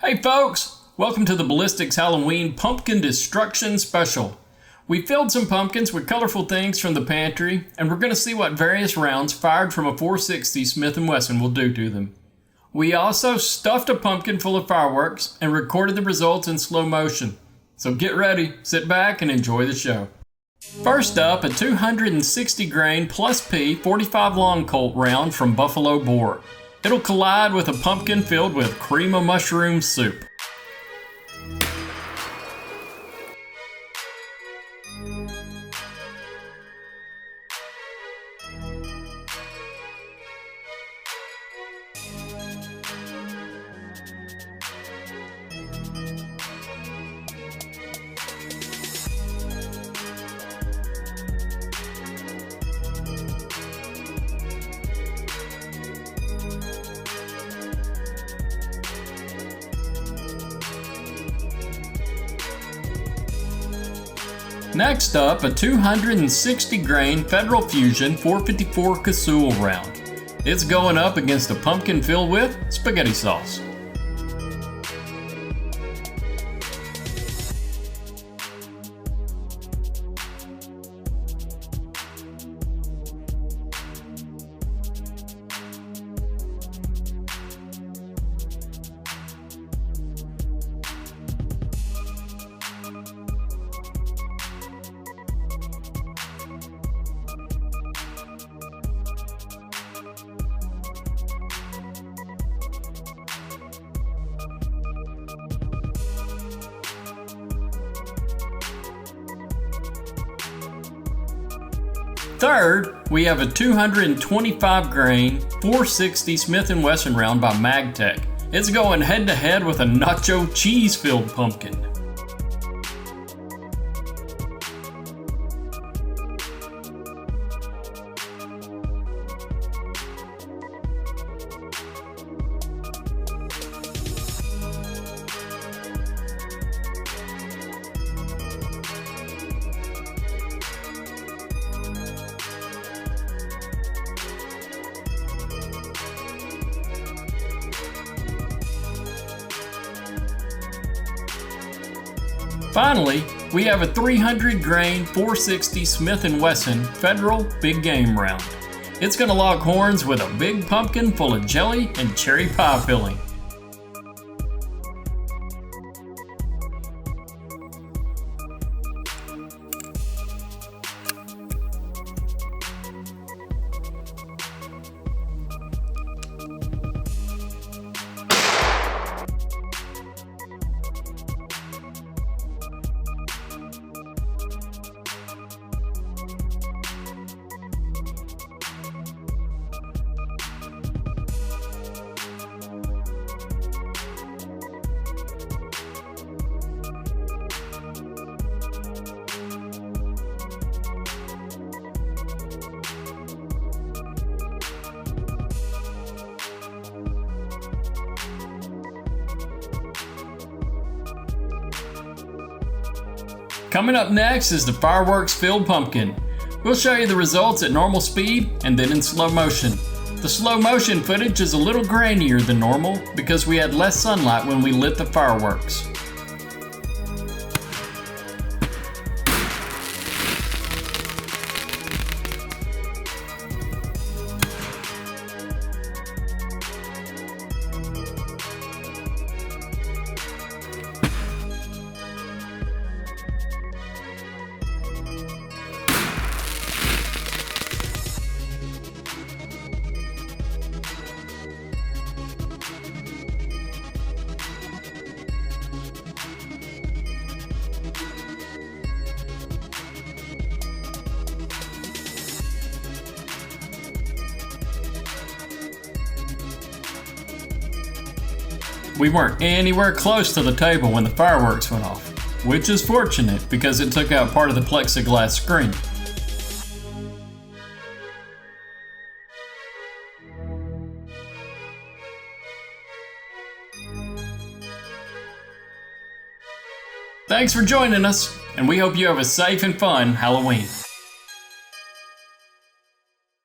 Hey folks, welcome to the Bullistics Halloween Pumpkin Destruction Special. We filled some pumpkins with colorful things from the pantry, and we're going to see what various rounds fired from a 460 Smith and Wesson will do to them. We also stuffed a pumpkin full of fireworks and recorded the results in slow motion. So get ready, sit back, and enjoy the show. First up, a 260 grain plus P 45 long Colt round from Buffalo Boar. It'll collide with a pumpkin filled with cream of mushroom soup. Next up, a 260 grain Federal Fusion 454 Casull round. It's going up against a pumpkin filled with spaghetti sauce. Third, we have a 225 grain 460 Smith and Wesson round by MagTech. It's going head to head with a Nacho cheese filled pumpkin. Finally, we have a 300 grain 460 Smith and Wesson Federal Big Game round. It's going to lock horns with a big pumpkin full of jelly and cherry pie filling. Coming up next is the fireworks filled pumpkin. We'll show you the results at normal speed and then in slow motion. The slow motion footage is a little grainier than normal because we had less sunlight when we lit the fireworks. We weren't anywhere close to the table when the fireworks went off, which is fortunate because it took out part of the plexiglass screen. Thanks for joining us, and we hope you have a safe and fun Halloween.